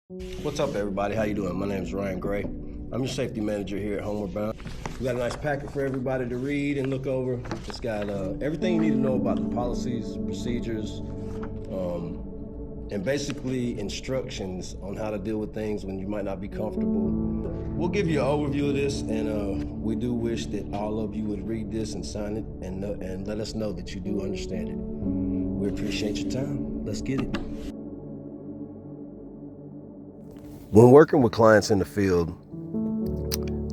What's up, everybody? How you doing? My name is Ryan Gray. I'm your safety manager here at Homeward Bound. We got a nice packet for everybody to read and look over. It's got everything you need to know about the policies, procedures, and basically instructions on how to deal with things when you might not be comfortable. We'll give you an overview of this, and we do wish that all of you would read this and sign it and let us know that you do understand it. We appreciate your time. Let's get it. When working with clients in the field,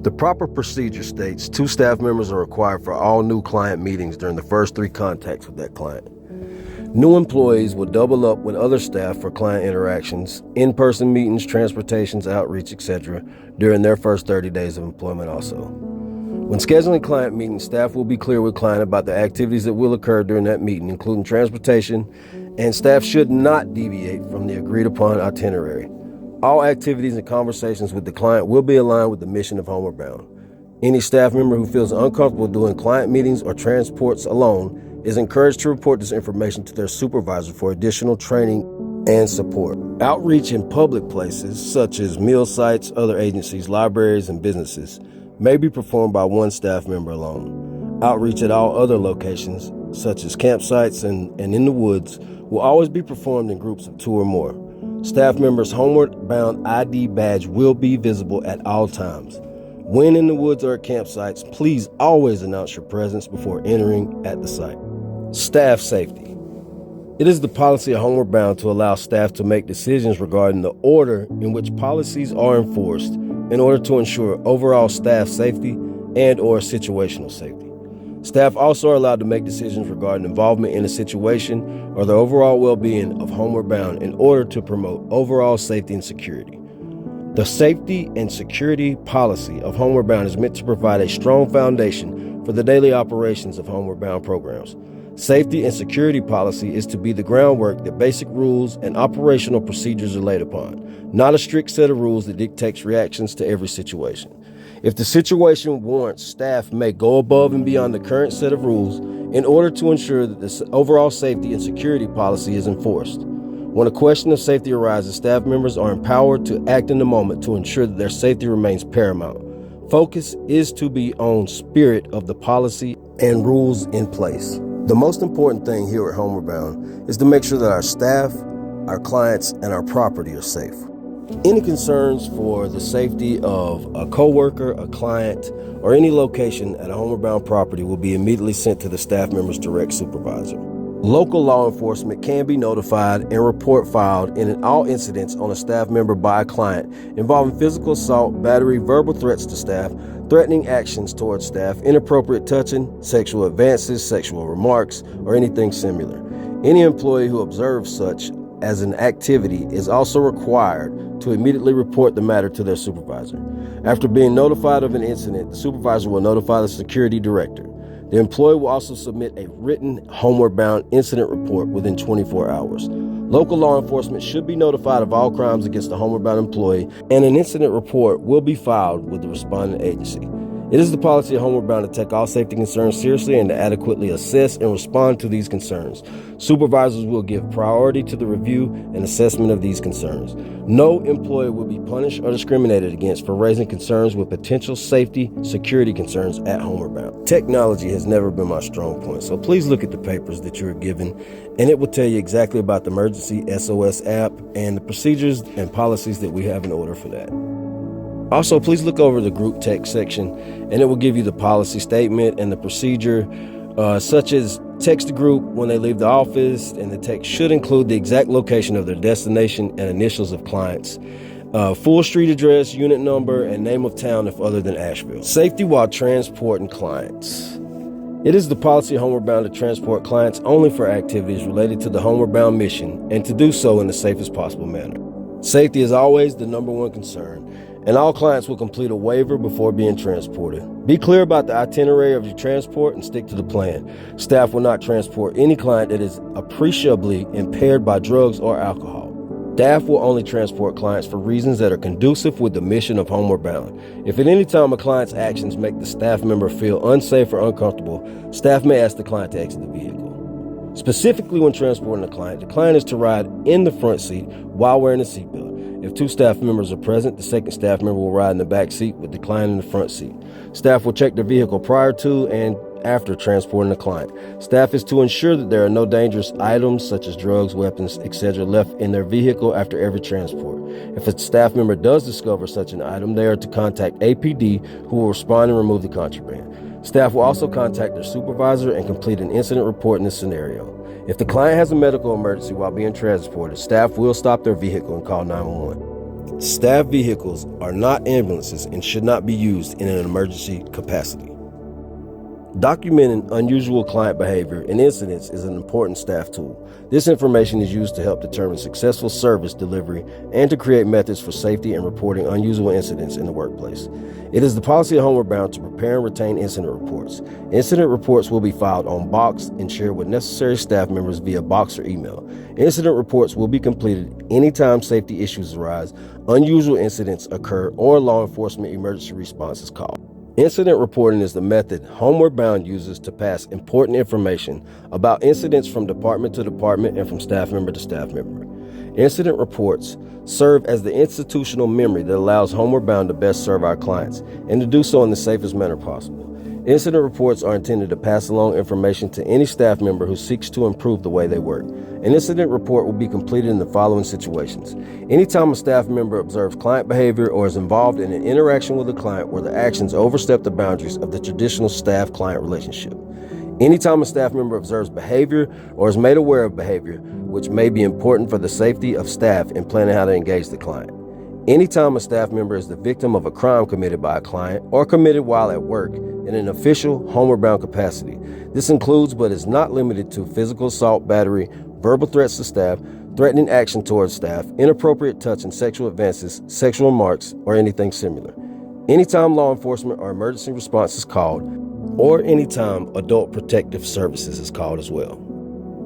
the proper procedure states 2 staff members are required for all new client meetings during the first 3 contacts with that client. New employees will double up with other staff for client interactions, in-person meetings, transportations, outreach, etc. during their first 30 days of employment also. When scheduling client meetings, staff will be clear with client about the activities that will occur during that meeting, including transportation, and staff should not deviate from the agreed upon itinerary. All activities and conversations with the client will be aligned with the mission of Homeward Bound. Any staff member who feels uncomfortable doing client meetings or transports alone is encouraged to report this information to their supervisor for additional training and support. Outreach in public places, such as meal sites, other agencies, libraries, and businesses, may be performed by 1 staff member alone. Outreach at all other locations, such as campsites and in the woods, will always be performed in groups of 2 or more. Staff members' Homeward Bound ID badge will be visible at all times. When in the woods or at campsites, please always announce your presence before entering at the site. Staff safety. It is the policy of Homeward Bound to allow staff to make decisions regarding the order in which policies are enforced in order to ensure overall staff safety and/or situational safety. Staff also are allowed to make decisions regarding involvement in a situation or the overall well-being of Homeward Bound in order to promote overall safety and security. The safety and security policy of Homeward Bound is meant to provide a strong foundation for the daily operations of Homeward Bound programs. Safety and security policy is to be the groundwork that basic rules and operational procedures are laid upon, not a strict set of rules that dictates reactions to every situation. If the situation warrants, staff may go above and beyond the current set of rules in order to ensure that the overall safety and security policy is enforced. When a question of safety arises, staff members are empowered to act in the moment to ensure that their safety remains paramount. Focus is to be on spirit of the policy and rules in place. The most important thing here at Homeward Bound is to make sure that our staff, our clients, and our property are safe. Any concerns for the safety of a coworker, a client, or any location at a Homeward Bound property will be immediately sent to the staff member's direct supervisor. Local law enforcement can be notified and report filed in all incidents on a staff member by a client involving physical assault, battery, verbal threats to staff, threatening actions towards staff, inappropriate touching, sexual advances, sexual remarks, or anything similar. Any employee who observes such as an activity is also required to immediately report the matter to their supervisor. After being notified of an incident, the supervisor will notify the security director. The employee will also submit a written Homeward Bound incident report within 24 hours. Local law enforcement should be notified of all crimes against the Homeward Bound employee, and an incident report will be filed with the responding agency. It is the policy of Homeward Bound to take all safety concerns seriously and to adequately assess and respond to these concerns. Supervisors will give priority to the review and assessment of these concerns. No employee will be punished or discriminated against for raising concerns with potential safety, security concerns at Homeward Bound. Technology has never been my strong point, so please look at the papers that you're given, and it will tell you exactly about the emergency SOS app and the procedures and policies that we have in order for that. Also, please look over the group text section, and it will give you the policy statement and the procedure, such as text the group when they leave the office, and the text should include the exact location of their destination and initials of clients, full street address, unit number, and name of town if other than Asheville. Safety while transporting clients. It is the policy of Homeward Bound to transport clients only for activities related to the Homeward Bound mission and to do so in the safest possible manner. Safety is always the number one concern, and all clients will complete a waiver before being transported. Be clear about the itinerary of your transport and stick to the plan. Staff will not transport any client that is appreciably impaired by drugs or alcohol. Staff will only transport clients for reasons that are conducive with the mission of Homeward Bound. If at any time a client's actions make the staff member feel unsafe or uncomfortable, staff may ask the client to exit the vehicle. Specifically when transporting the client is to ride in the front seat while wearing a seatbelt. If 2 staff members are present, the second staff member will ride in the back seat with the client in the front seat. Staff will check their vehicle prior to and after transporting the client. Staff is to ensure that there are no dangerous items such as drugs, weapons, etc. left in their vehicle after every transport. If a staff member does discover such an item, they are to contact APD, who will respond and remove the contraband. Staff will also contact their supervisor and complete an incident report in this scenario. If the client has a medical emergency while being transported, staff will stop their vehicle and call 911. Staff vehicles are not ambulances and should not be used in an emergency capacity. Documenting unusual client behavior and incidents is an important staff tool. This information is used to help determine successful service delivery and to create methods for safety and reporting unusual incidents in the workplace. It is the policy of Homeward Bound to prepare and retain incident reports. Incident reports will be filed on box and shared with necessary staff members via box or email. Incident reports will be completed anytime safety issues arise, unusual incidents occur, or law enforcement emergency response is called. Incident reporting is the method Homeward Bound uses to pass important information about incidents from department to department and from staff member to staff member. Incident reports serve as the institutional memory that allows Homeward Bound to best serve our clients and to do so in the safest manner possible. Incident reports are intended to pass along information to any staff member who seeks to improve the way they work. An incident report will be completed in the following situations. Anytime a staff member observes client behavior or is involved in an interaction with a client where the actions overstep the boundaries of the traditional staff-client relationship. Anytime a staff member observes behavior or is made aware of behavior which may be important for the safety of staff in planning how to engage the client. Anytime a staff member is the victim of a crime committed by a client or committed while at work in an official Homeward Bound capacity. This includes but is not limited to physical assault, battery, verbal threats to staff, threatening action towards staff, inappropriate touch and sexual advances, sexual remarks, or anything similar. Anytime law enforcement or emergency response is called, or anytime adult protective services is called as well.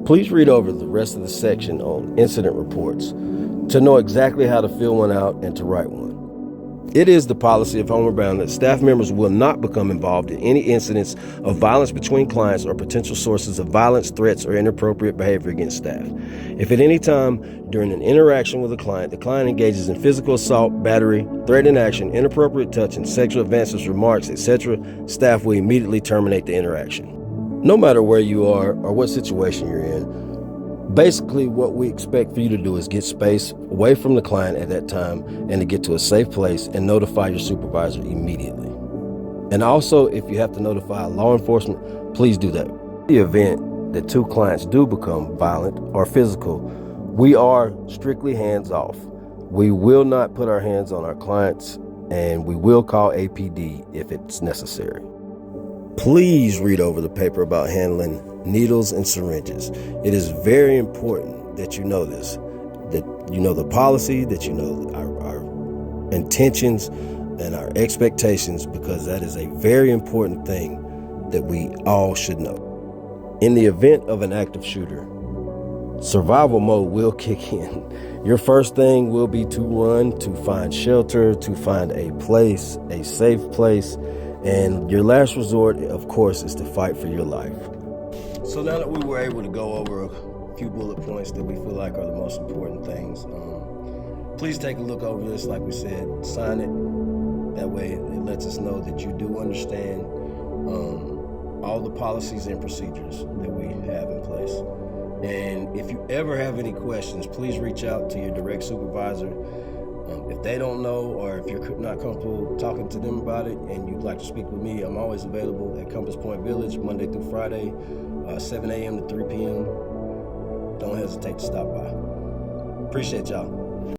Please read over the rest of the section on incident reports to know exactly how to fill one out and to write one. It is the policy of Homeward Bound that staff members will not become involved in any incidents of violence between clients or potential sources of violence, threats, or inappropriate behavior against staff. If at any time during an interaction with a client, the client engages in physical assault, battery, threatening action, inappropriate touch, and sexual advances, remarks, etc., staff will immediately terminate the interaction. No matter where you are or what situation you're in, basically, what we expect for you to do is get space away from the client at that time and to get to a safe place and notify your supervisor immediately. And also, if you have to notify law enforcement, please do that. In the event that 2 clients do become violent or physical, we are strictly hands off. We will not put our hands on our clients, and we will call APD if it's necessary. Please read over the paper about handling needles and syringes. It is very important that you know this, that you know the policy, that you know our intentions and our expectations, because that is a very important thing that we all should know. In the event of an active shooter, survival mode will kick in. Your first thing will be to run, to find shelter, to find a place, a safe place, and your last resort, of course, is to fight for your life. So now that we were able to go over a few bullet points that we feel like are the most important things, please take a look over this. Like we said, sign it. That way it lets us know that you do understand all the policies and procedures that we have in place. And if you ever have any questions, please reach out to your direct supervisor. If they don't know, or if you're not comfortable talking to them about it and you'd like to speak with me, I'm always available at Compass Point Village, Monday through Friday, 7 a.m. to 3 p.m. Don't hesitate to stop by. Appreciate y'all.